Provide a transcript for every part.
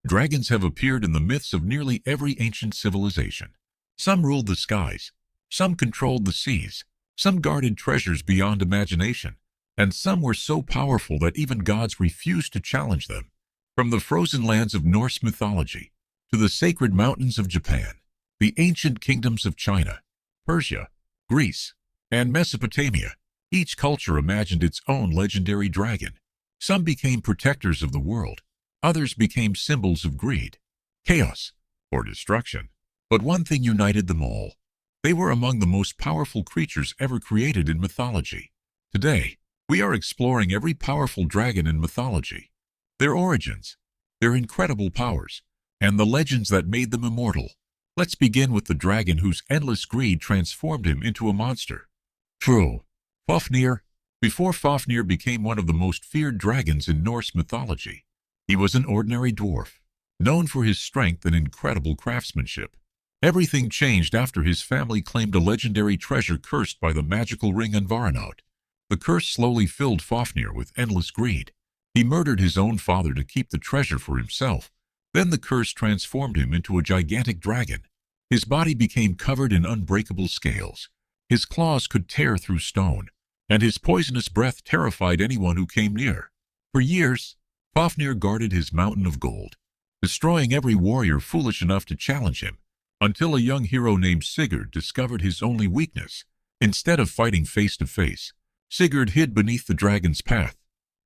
Dragons have appeared in the myths of nearly every ancient civilization. Some ruled the skies, some controlled the seas, some guarded treasures beyond imagination, and some were so powerful that even gods refused to challenge them. From the frozen lands of Norse mythology to the sacred mountains of Japan, the ancient kingdoms of China, Persia, Greece, and Mesopotamia, each culture imagined its own legendary dragon. Some became protectors of the world, others became symbols of greed, chaos, or destruction. But one thing united them all. They were among the most powerful creatures ever created in mythology. Today, we are exploring every powerful dragon in mythology, their origins, their incredible powers, and the legends that made them immortal. Let's begin with the dragon whose endless greed transformed him into a monster. True. Fafnir. Before Fafnir became one of the most feared dragons in Norse mythology, he was an ordinary dwarf, known for his strength and incredible craftsmanship. Everything changed after his family claimed a legendary treasure cursed by the magical ring Anvaranaut. The curse slowly filled Fafnir with endless greed. He murdered his own father to keep the treasure for himself. Then the curse transformed him into a gigantic dragon. His body became covered in unbreakable scales. His claws could tear through stone, and his poisonous breath terrified anyone who came near. For years, Fafnir guarded his mountain of gold, destroying every warrior foolish enough to challenge him, until a young hero named Sigurd discovered his only weakness. Instead of fighting face to face, Sigurd hid beneath the dragon's path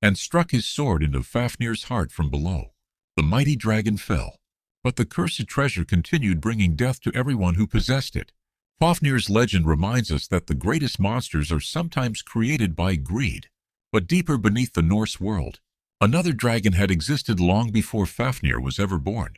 and struck his sword into Fafnir's heart from below. The mighty dragon fell, but the cursed treasure continued bringing death to everyone who possessed it. Fafnir's legend reminds us that the greatest monsters are sometimes created by greed. But deeper beneath the Norse world, another dragon had existed long before Fafnir was ever born.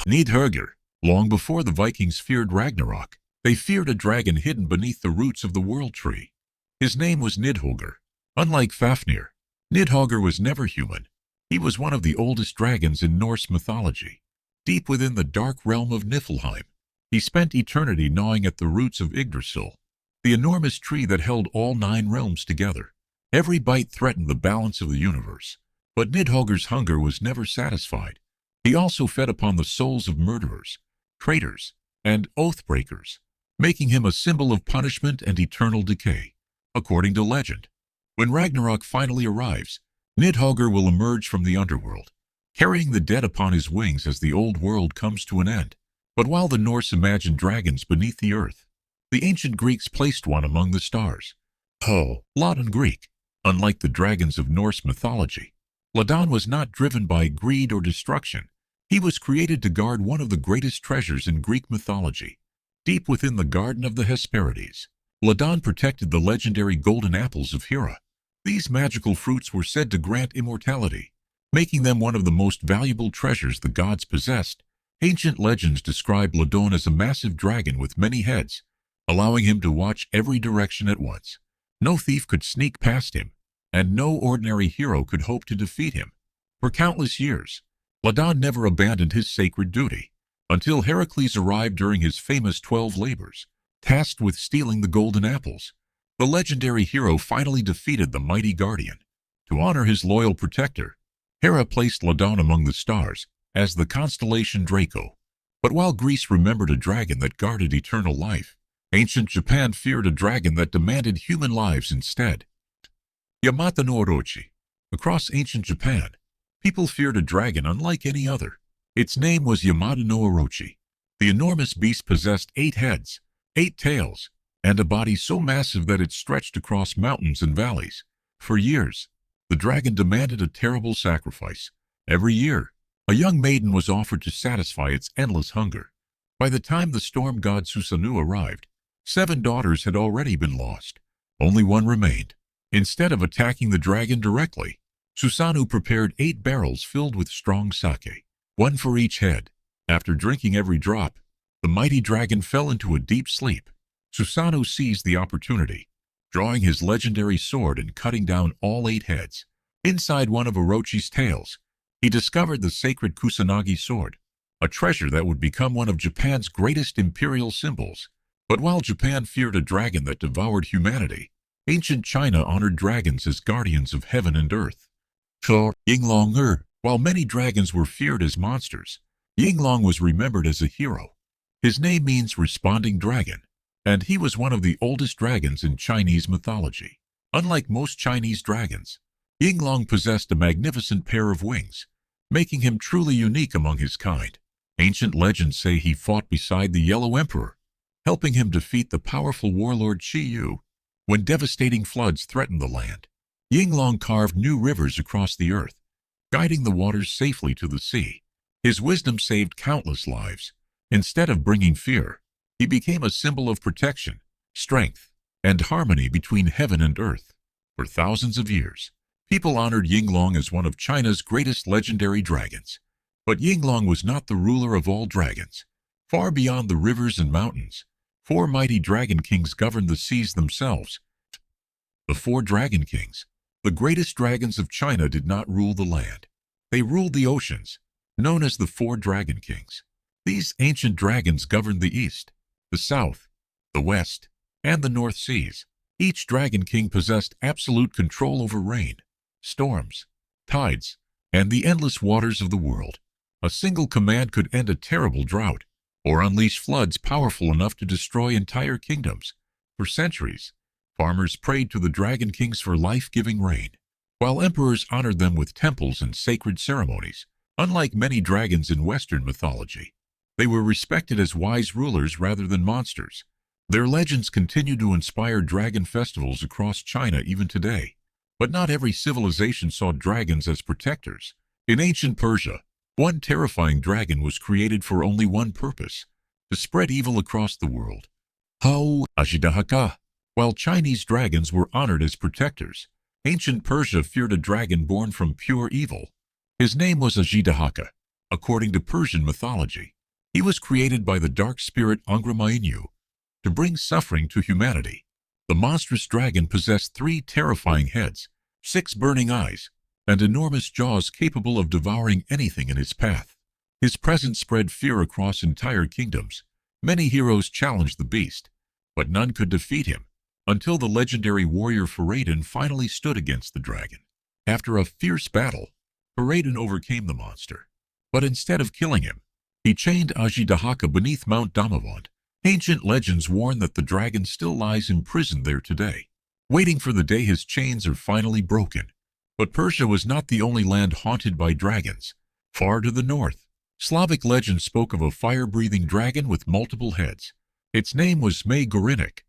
Nidhoggr. Long before the Vikings feared Ragnarok, they feared a dragon hidden beneath the roots of the world tree. His name was Nidhoggr. Unlike Fafnir, Nidhoggr was never human. He was one of the oldest dragons in Norse mythology. Deep within the dark realm of Niflheim, he spent eternity gnawing at the roots of Yggdrasil, the enormous tree that held all 9 realms together. Every bite threatened the balance of the universe. But Nidhoggr's hunger was never satisfied. He also fed upon the souls of murderers, traitors, and oath-breakers, making him a symbol of punishment and eternal decay. According to legend, when Ragnarok finally arrives, Nidhoggr will emerge from the underworld, carrying the dead upon his wings as the old world comes to an end. But while the Norse imagined dragons beneath the earth, the ancient Greeks placed one among the stars. Ladon Greek. Unlike the dragons of Norse mythology, Ladon was not driven by greed or destruction. He was created to guard one of the greatest treasures in Greek mythology. Deep within the Garden of the Hesperides, Ladon protected the legendary golden apples of Hera. These magical fruits were said to grant immortality, making them one of the most valuable treasures the gods possessed. Ancient legends describe Ladon as a massive dragon with many heads, allowing him to watch every direction at once. No thief could sneak past him, and no ordinary hero could hope to defeat him. For countless years, Ladon never abandoned his sacred duty, until Heracles arrived during his famous 12 labors, tasked with stealing the golden apples. The legendary hero finally defeated the mighty guardian. To honor his loyal protector, Hera placed Ladon among the stars as the constellation Draco. But while Greece remembered a dragon that guarded eternal life, ancient Japan feared a dragon that demanded human lives instead. Yamata no Orochi. Across ancient Japan, people feared a dragon unlike any other. Its name was Yamata no Orochi. The enormous beast possessed 8 heads, 8 tails, and a body so massive that it stretched across mountains and valleys. For years, the dragon demanded a terrible sacrifice. Every year, a young maiden was offered to satisfy its endless hunger. By the time the storm god Susanoo arrived, 7 daughters had already been lost. Only one remained. Instead of attacking the dragon directly, Susanoo prepared 8 barrels filled with strong sake, one for each head. After drinking every drop, the mighty dragon fell into a deep sleep. Susanoo seized the opportunity, drawing his legendary sword and cutting down all 8 heads. Inside one of Orochi's tails, he discovered the sacred Kusanagi sword, a treasure that would become one of Japan's greatest imperial symbols. But while Japan feared a dragon that devoured humanity, ancient China honored dragons as guardians of heaven and earth. For Ying Long, while many dragons were feared as monsters, Yinglong was remembered as a hero. His name means responding dragon, and he was one of the oldest dragons in Chinese mythology. Unlike most Chinese dragons, Yinglong possessed a magnificent pair of wings, making him truly unique among his kind. Ancient legends say he fought beside the Yellow Emperor, helping him defeat the powerful warlord Qiyu when devastating floods threatened the land. Yinglong carved new rivers across the earth, guiding the waters safely to the sea. His wisdom saved countless lives. Instead of bringing fear, he became a symbol of protection, strength, and harmony between heaven and earth. For thousands of years, people honored Yinglong as one of China's greatest legendary dragons. But Yinglong was not the ruler of all dragons. Far beyond the rivers and mountains, 4 mighty dragon kings governed the seas themselves. The 4 dragon kings, the greatest dragons of China, did not rule the land. They ruled the oceans, known as the 4 dragon kings. These ancient dragons governed the east, the south, the west, and the north seas. Each dragon king possessed absolute control over rain, storms, tides, and the endless waters of the world. A single command could end a terrible drought, or unleash floods powerful enough to destroy entire kingdoms. For centuries, farmers prayed to the dragon kings for life-giving rain, while emperors honored them with temples and sacred ceremonies. Unlike many dragons in Western mythology, they were respected as wise rulers rather than monsters. Their legends continue to inspire dragon festivals across China even today. But not every civilization saw dragons as protectors. In ancient Persia, one terrifying dragon was created for only one purpose: to spread evil across the world. Aži Dahāka. While Chinese dragons were honored as protectors, ancient Persia feared a dragon born from pure evil. His name was Aži Dahāka. According to Persian mythology, he was created by the dark spirit Ungramāyinu to bring suffering to humanity. The monstrous dragon possessed 3 terrifying heads, 6 burning eyes, and enormous jaws capable of devouring anything in his path. His presence spread fear across entire kingdoms. Many heroes challenged the beast, but none could defeat him, until the legendary warrior Ryujin finally stood against the dragon. After a fierce battle, Ryujin overcame the monster, but instead of killing him, he chained Aži Dahāka beneath Mount Damavand. Ancient legends warn that the dragon still lies imprisoned there today, waiting for the day his chains are finally broken. But Persia was not the only land haunted by dragons. Far to the north, Slavic legend spoke of a fire-breathing dragon with multiple heads. Its name was Zmey Gorynych.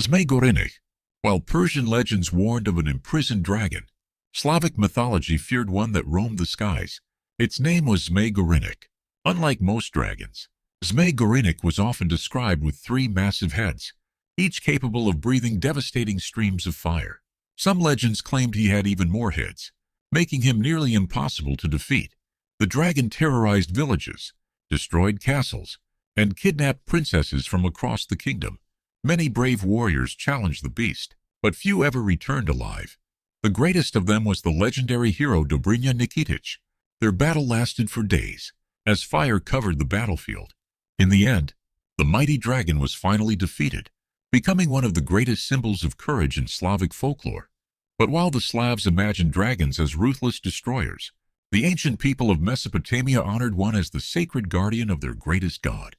Zmey Gorynych. While Persian legends warned of an imprisoned dragon, Slavic mythology feared one that roamed the skies. Its name was Zmey Gorynych. Unlike most dragons, Zmey Gorynych was often described with 3 massive heads, each capable of breathing devastating streams of fire. Some legends claimed he had even more heads, making him nearly impossible to defeat. The dragon terrorized villages, destroyed castles, and kidnapped princesses from across the kingdom. Many brave warriors challenged the beast, but few ever returned alive. The greatest of them was the legendary hero Dobrynya Nikitich. Their battle lasted for days, as fire covered the battlefield. In the end, the mighty dragon was finally defeated, becoming one of the greatest symbols of courage in Slavic folklore. But while the Slavs imagined dragons as ruthless destroyers, the ancient people of Mesopotamia honored one as the sacred guardian of their greatest god.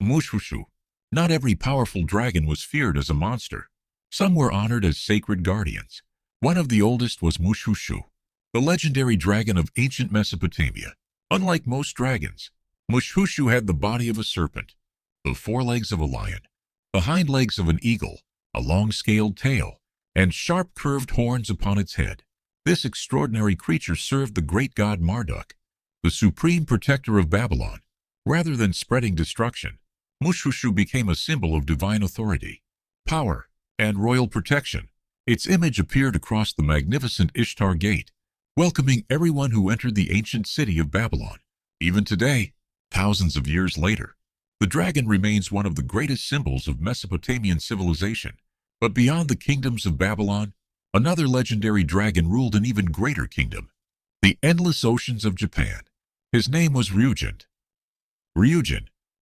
Mušhuššu. Not every powerful dragon was feared as a monster. Some were honored as sacred guardians. One of the oldest was Mušhuššu, the legendary dragon of ancient Mesopotamia. Unlike most dragons, Mušhuššu had the body of a serpent, the forelegs of a lion, the hind legs of an eagle, a long scaled tail, and sharp curved horns upon its head. This extraordinary creature served the great god Marduk, the supreme protector of Babylon. Rather than spreading destruction, Mušhuššu became a symbol of divine authority, power, and royal protection. Its image appeared across the magnificent Ishtar Gate, welcoming everyone who entered the ancient city of Babylon. Even today, thousands of years later, the dragon remains one of the greatest symbols of Mesopotamian civilization. But beyond the kingdoms of Babylon, another legendary dragon ruled an even greater kingdom, the endless oceans of Japan. His name was Ryujin.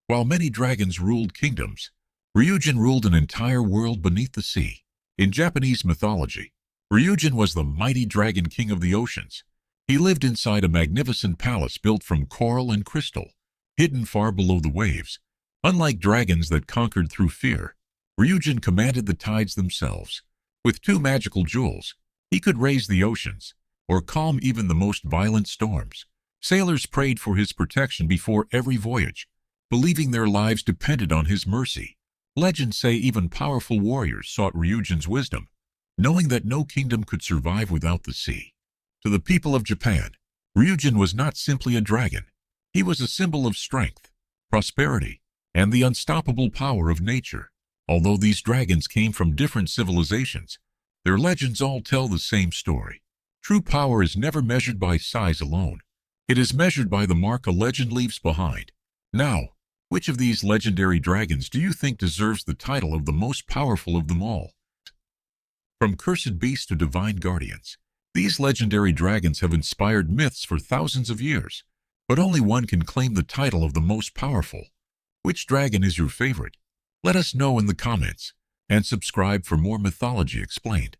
While many dragons ruled kingdoms, Ryujin ruled an entire world beneath the sea. In Japanese mythology, Ryujin was the mighty dragon king of the oceans. He lived inside a magnificent palace built from coral and crystal, hidden far below the waves. Unlike dragons that conquered through fear, Ryujin commanded the tides themselves. With 2 magical jewels, he could raise the oceans, or calm even the most violent storms. Sailors prayed for his protection before every voyage, believing their lives depended on his mercy. Legends say even powerful warriors sought Ryujin's wisdom, knowing that no kingdom could survive without the sea. To the people of Japan, Ryujin was not simply a dragon. He was a symbol of strength, prosperity, and the unstoppable power of nature. Although these dragons came from different civilizations, their legends all tell the same story. True power is never measured by size alone. It is measured by the mark a legend leaves behind. Now, which of these legendary dragons do you think deserves the title of the most powerful of them all? From cursed beasts to divine guardians, these legendary dragons have inspired myths for thousands of years, but only one can claim the title of the most powerful. Which dragon is your favorite? Let us know in the comments, and subscribe for more Mythology Explained.